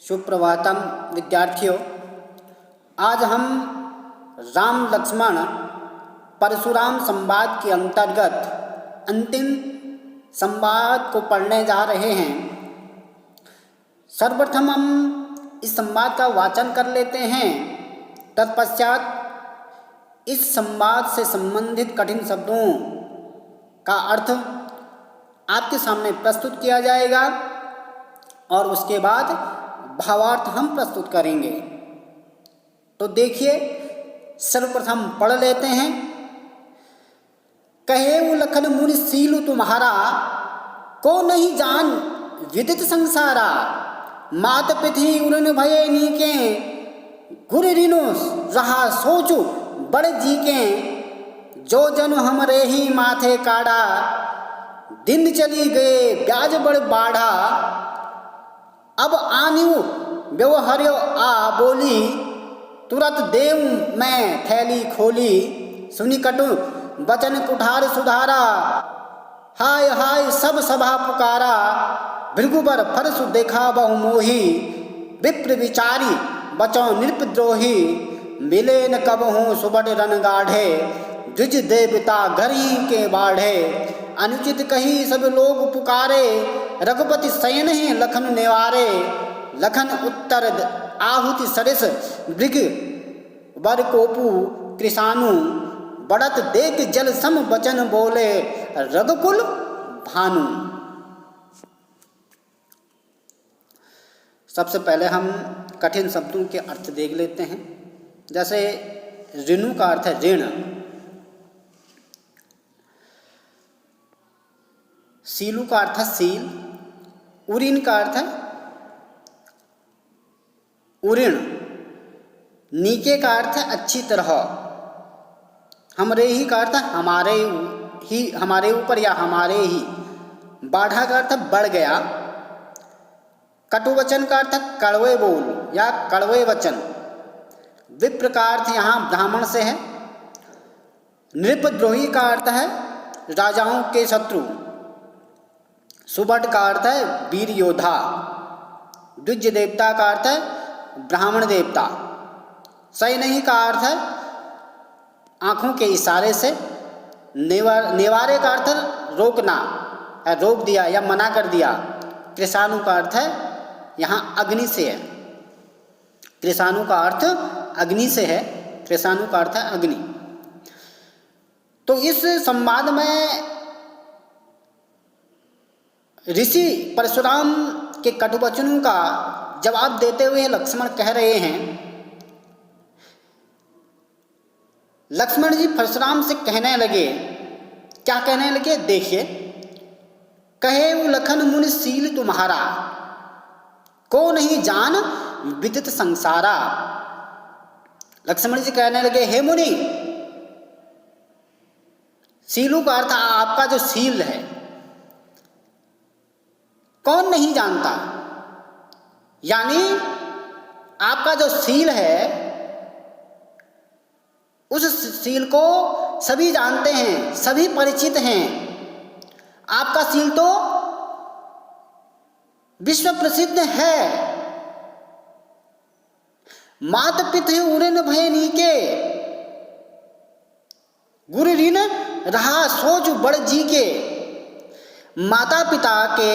सुप्रभातम विद्यार्थियों। आज हम राम लक्ष्मण परशुराम संवाद के अंतर्गत अंतिम संवाद को पढ़ने जा रहे हैं। सर्वप्रथम हम इस संवाद का वाचन कर लेते हैं, तत्पश्चात इस संवाद से संबंधित कठिन शब्दों का अर्थ आपके सामने प्रस्तुत किया जाएगा और उसके बाद भावार्थ हम प्रस्तुत करेंगे। तो देखिए, सर्वप्रथम पढ़ लेते हैं। कहे वो लखन मुनि सीलु तुम्हारा, को नहीं जान विदित संसारा। मात पिथि उरन भये नीके, गुर ऋनु रहा सोचु बड़ जी के। जो जन हमरे ही माथे काढ़ा, दिन चली गए ब्याज बड़ बाढ़ा। अब आन्यू व्यवहार्यो आ बोली, तुरत देव मैं थैली खोली। सुनी कटु बचन कुठार सुधारा, हाय हाय सब सभा पुकारा। भृगुबर फरसु देखा बहु मोही, विप्र विचारी बचौ नृपद्रोही। मिले न कबहू सुबड रन गाढ़े, द्विज देवता घर ही के बाढ़े। अनुचित कही सब लोग पुकारे, रघुपति शयन है लखन नेवारे। लखन उत्तर आहुति सरिस, मृग वर कोपु कृषाणु। बढ़त देख जल सम वचन बोले, रघुकुल भानु। सबसे पहले हम कठिन शब्दों के अर्थ देख लेते हैं। जैसे ऋणु का अर्थ है ऋण, सीलु का अर्थ है सील, उरीन का अर्थ है उऋण, नीके का अर्थ है अच्छी तरह, हमरे ही का अर्थ है हमारे ऊपर या हमारे ही। बाढ़ा का अर्थ बढ़ गया। कटुवचन का अर्थ है कड़वे बोल या कड़वे वचन। विप्र का अर्थ यहाँ ब्राह्मण से है। नृपद्रोही का अर्थ है राजाओं के शत्रु। सुबट का अर्थ है वीर योद्धा। द्विज देवता का अर्थ है ब्राह्मण देवता। सैनही का अर्थ है आँखों के इशारे से। नेवारे का अर्थ है रोकना, रोक दिया या मना कर दिया। कृषाणु का अर्थ है यहाँ अग्नि से है। कृषाणु का अर्थ अग्नि से है। कृषाणु का अर्थ है अग्नि। तो इस संवाद में ऋषि परशुराम के कटुवचनों का जवाब देते हुए लक्ष्मण कह रहे हैं। लक्ष्मण जी परशुराम से कहने लगे, क्या कहने लगे? देखिए, कहे वो लखन मुनि सील तुम्हारा, को नहीं जान विदित संसारा। लक्ष्मण जी कहने लगे, हे मुनि, सीलू का अर्थ आपका जो सील है कौन नहीं जानता। यानी आपका जो सील है उस सील को सभी जानते हैं, सभी परिचित हैं। आपका सील तो विश्व प्रसिद्ध है। मात पिता उरन भय नीके, गुरु ऋण रहा सोच बड़ जी के। माता पिता के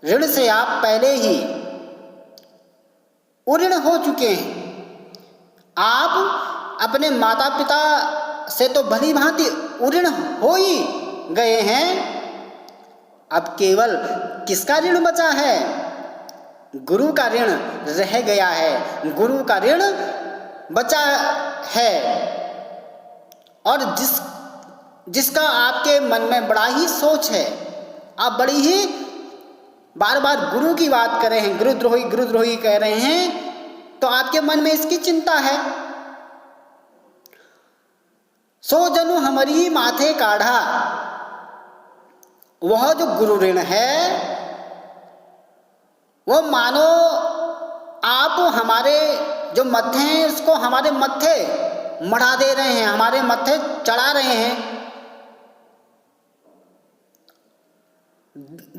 ऋण से आप पहले ही उऋण हो चुके हैं। आप अपने माता पिता से तो भली भांति उऋण हो ही गए हैं। अब केवल किसका ऋण बचा है? गुरु का ऋण रह गया है। गुरु का ऋण बचा है। और जिसका आपके मन में बड़ा ही सोच है, आप बड़ी ही बार बार गुरु की बात कर रहे हैं, गुरुद्रोही कह रहे हैं, तो आपके मन में इसकी चिंता है। सो जनु हमारी माथे काढ़ा, वह जो गुरु ऋण है वो मानो आप हमारे जो मत्थे हैं उसको हमारे मत्थे मढ़ा दे रहे हैं, हमारे मत्थे चढ़ा रहे हैं।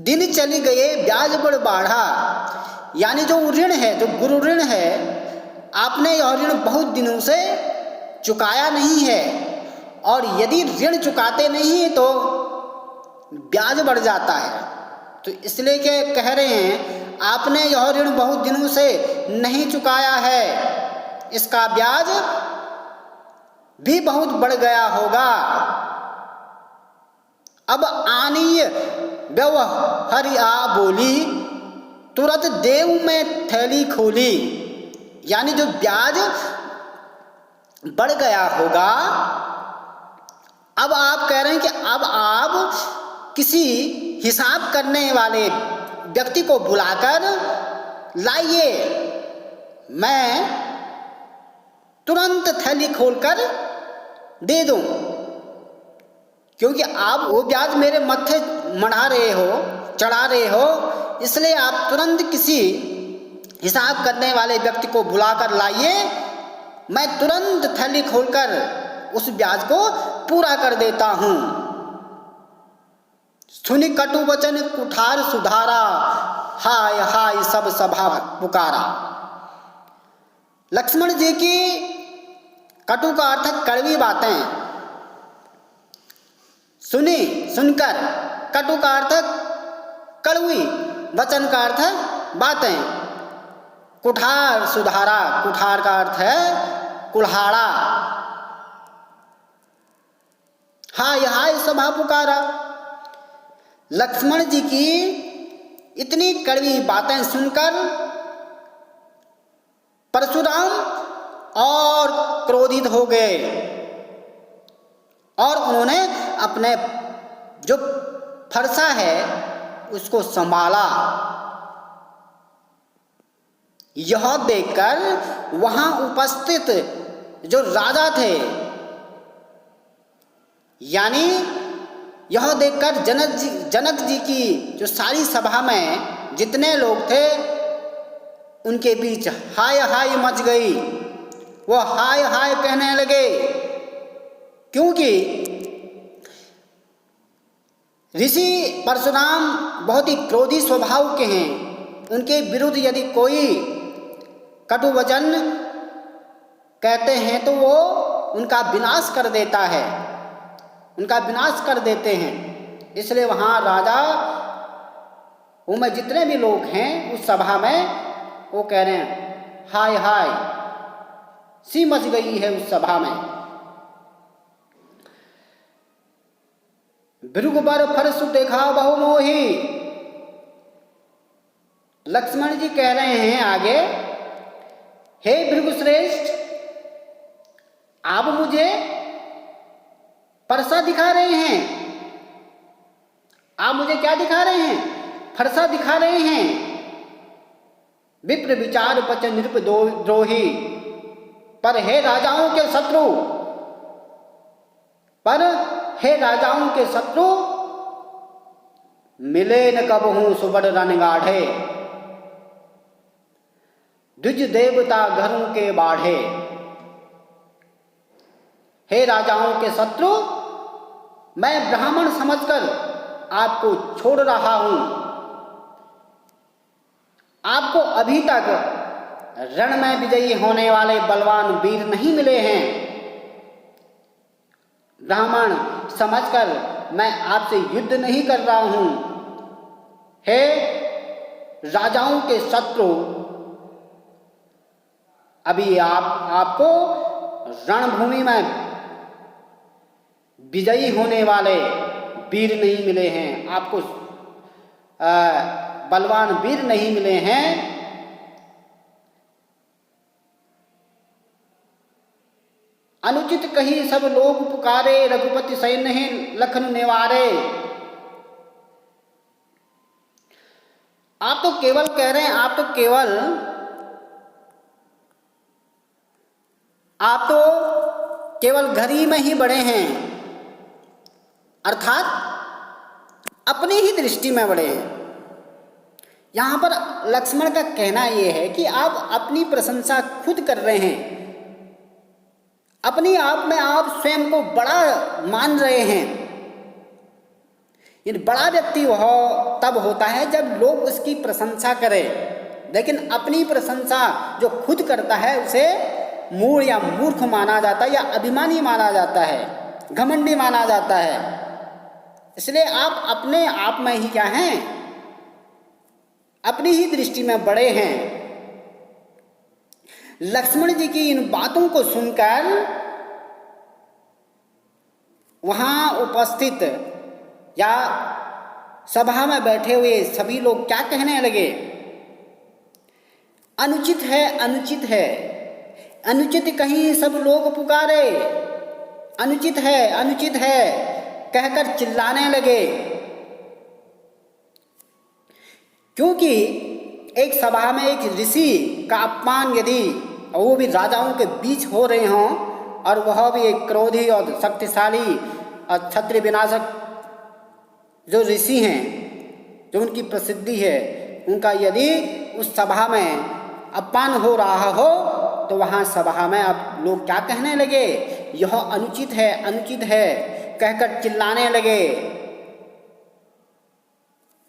दिन चली गए ब्याज बड़ बाढ़ा, यानी जो ऋण है, जो गुरु ऋण है, आपने यह ऋण बहुत दिनों से चुकाया नहीं है, और यदि ऋण चुकाते नहीं तो ब्याज बढ़ जाता है। तो इसलिए के कह रहे हैं आपने यह ऋण बहुत दिनों से नहीं चुकाया है, इसका ब्याज भी बहुत बढ़ गया होगा। अब आनीय व्यवहारिया बोली, तुरंत देव में थैली खोली। यानी जो ब्याज बढ़ गया होगा, अब आप कह रहे हैं कि अब आप किसी हिसाब करने वाले व्यक्ति को बुलाकर लाइए, मैं तुरंत थैली खोलकर दे दूं, क्योंकि आप वो ब्याज मेरे मत्थे मढ़ा रहे हो, चढ़ा रहे हो, इसलिए आप तुरंत किसी हिसाब करने वाले व्यक्ति को बुलाकर लाइए, मैं तुरंत थैली खोलकर उस ब्याज को पूरा कर देता हूं। सुनी कटु वचन कुठार सुधारा, हाय हाय सब सभा पुकारा। लक्ष्मण जी की कटु का अर्थ कड़वी बातें सुनी, सुनकर, कटु का अर्थ कड़वी, वचन का अर्थ बातें, कुठार सुधारा, कुठार का अर्थ है कुल्हाड़ा, हाय हाय सभा पुकारा। लक्ष्मण जी की इतनी कड़वी बातें सुनकर परशुराम और क्रोधित हो गए, और उन्होंने अपने जो फरसा है उसको संभाला। यह देखकर वहां उपस्थित जो राजा थे, यानी यह देखकर जनक जी की जो सारी सभा में जितने लोग थे उनके बीच हाय हाय मच गई। वो हाय हाय कहने लगे, क्योंकि ऋषि परशुराम बहुत ही क्रोधी स्वभाव के हैं। उनके विरुद्ध यदि कोई कटु वचन कहते हैं तो वो उनका विनाश कर देता है, उनका विनाश कर देते हैं। इसलिए वहाँ राजा उनमें जितने भी लोग हैं उस सभा में वो कह रहे हैं हाय हाय सी मच गई है उस सभा में। भृगुबर फरसु देखा बहुमोही। लक्ष्मण जी कह रहे हैं आगे, हे भृगुश्रेष्ठ, आप मुझे फरसा दिखा रहे हैं। आप मुझे क्या दिखा रहे हैं? फरसा दिखा रहे हैं। विप्र विचार पच नृप द्रोही, पर हे राजाओं के शत्रु, पर हे राजाओं के शत्रु, मिले न कबहू सुबड़ रन गाढ़े, द्विज देवता घरों के बाढ़े। हे राजाओं के शत्रु, मैं ब्राह्मण समझकर आपको छोड़ रहा हूं। आपको अभी तक रण में विजयी होने वाले बलवान वीर नहीं मिले हैं। ब्राह्मण समझकर मैं आपसे युद्ध नहीं कर रहा हूं। हे राजाओं के शत्रु, अभी आपको रणभूमि में विजयी होने वाले वीर नहीं मिले हैं, आपको बलवान वीर नहीं मिले हैं। अनुचित कही सब लोग पुकारे, रघुपति सैन्य है लखन निवारे। आप तो केवल कह रहे हैं, आप तो केवल घर ही में ही बड़े हैं, अर्थात अपनी ही दृष्टि में बड़े हैं। यहाँ पर लक्ष्मण का कहना यह है कि आप अपनी प्रशंसा खुद कर रहे हैं, अपनी आप में आप स्वयं को बड़ा मान रहे हैं। ये बड़ा व्यक्ति वह तब होता है जब लोग उसकी प्रशंसा करें, लेकिन अपनी प्रशंसा जो खुद करता है उसे मूढ़ या मूर्ख माना जाता है, या अभिमानी माना जाता है, घमंडी माना जाता है। इसलिए आप अपने आप में ही क्या हैं, अपनी ही दृष्टि में बड़े हैं। लक्ष्मण जी की इन बातों को सुनकर वहां उपस्थित या सभा में बैठे हुए सभी लोग क्या कहने लगे, अनुचित है, अनुचित है, अनुचित कहीं सब लोग पुकारे, अनुचित है, अनुचित है कहकर चिल्लाने लगे। क्योंकि एक सभा में एक ऋषि का अपमान यदि वो भी राजाओं के बीच हो रहे हों, और वह भी एक क्रोधी और शक्तिशाली और क्षत्रिय विनाशक जो ऋषि हैं, जो उनकी प्रसिद्धि है, उनका यदि उस सभा में अपमान हो रहा हो, तो वहाँ सभा में अब लोग क्या कहने लगे, यह अनुचित है, अनुचित है कहकर चिल्लाने लगे।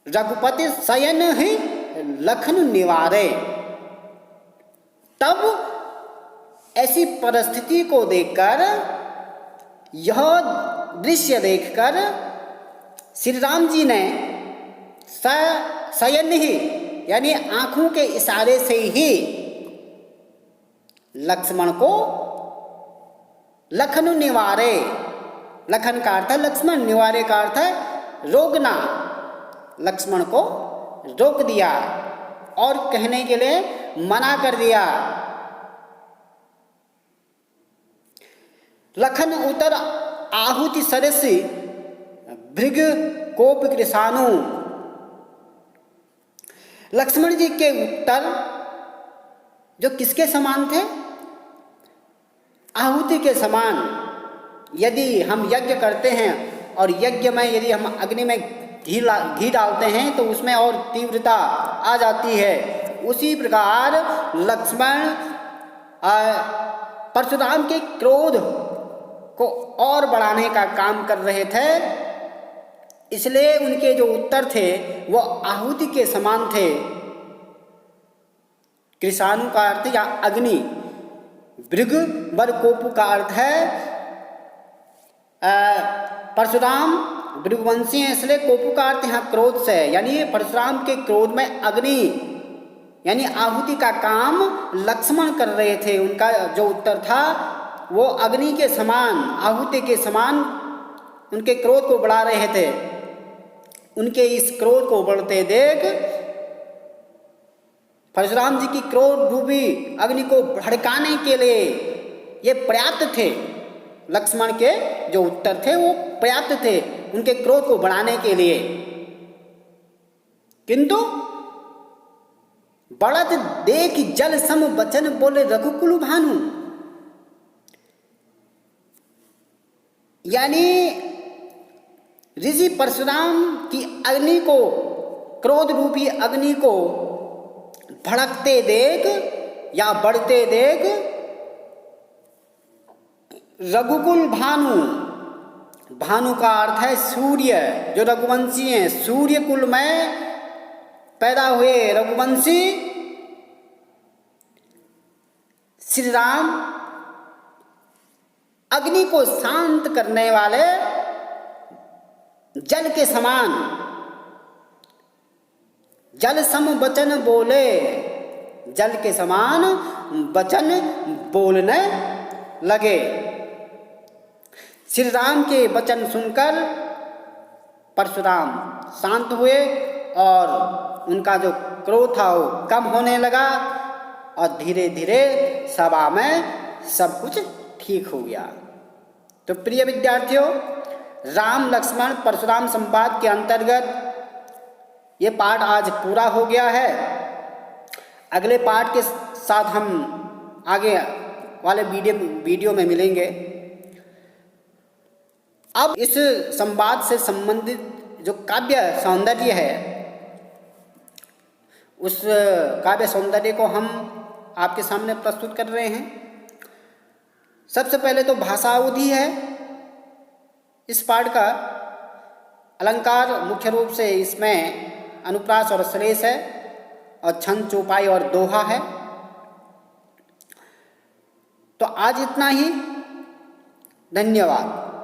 रघुपति शयन ही लखन निवारे। तब ऐसी परिस्थिति को देखकर, यह दृश्य देखकर श्री राम जी ने शयन ही यानी आंखों के इशारे से ही लक्ष्मण को लखन निवारे, लखन का अर्थ है लक्ष्मण, निवारे का अर्थ है रोकना, लक्ष्मण को रोक दिया और कहने के लिए मना कर दिया। लखन उतर आहुति सरसी भृग कोप कृषाणु। लक्ष्मण जी के उत्तर जो किसके समान थे, आहुति के समान। यदि हम यज्ञ करते हैं और यज्ञ में यदि हम अग्नि में घी डालते हैं तो उसमें और तीव्रता आ जाती है, उसी प्रकार लक्ष्मण परशुराम के क्रोध को और बढ़ाने का काम कर रहे थे। इसलिए उनके जो उत्तर थे वो आहुति के समान थे। कृषाणु का अर्थ या अग्नि, भृग बर कोपु का अर्थ है परशुराम भृगवंशी है, इसलिए कोपु का अर्थ यहाँ क्रोध से, यानी परशुराम के क्रोध में अग्नि यानी आहुति का काम लक्ष्मण कर रहे थे। उनका जो उत्तर था वो अग्नि के समान, आहुति के समान उनके क्रोध को बढ़ा रहे थे। उनके इस क्रोध को बढ़ते देख परशुराम जी की क्रोध रूपी अग्नि को भड़काने के लिए ये पर्याप्त थे। लक्ष्मण के जो उत्तर थे वो पर्याप्त थे उनके क्रोध को बढ़ाने के लिए। किंतु बढ़त देख जल सम वचन बोले रघुकुल भानु, यानी ऋषि परशुराम की अग्नि को, क्रोध रूपी अग्नि को भड़कते देख या बढ़ते देख रघुकुल भानु, भानु का अर्थ है सूर्य, जो रघुवंशी हैं, सूर्य कुल में पैदा हुए रघुवंशी श्री राम अग्नि को शांत करने वाले जल के समान, जल सम वचन बोले, जल के समान वचन बोलने लगे। श्री राम के वचन सुनकर परशुराम शांत हुए और उनका जो क्रोध था वो कम होने लगा और धीरे धीरे सभा में सब कुछ ठीक हो गया। तो प्रिय विद्यार्थियों, राम लक्ष्मण परशुराम संवाद के अंतर्गत ये पाठ आज पूरा हो गया है। अगले पाठ के साथ हम आगे वाले वीडियो में मिलेंगे। अब इस संवाद से संबंधित जो काव्य सौंदर्य है, उस काव्य सौंदर्य को हम आपके सामने प्रस्तुत कर रहे हैं। सबसे पहले तो भाषावधि है इस पाठ का। अलंकार मुख्य रूप से इसमें अनुप्रास और श्लेष है और छंद चौपाई और दोहा है। तो आज इतना ही, धन्यवाद।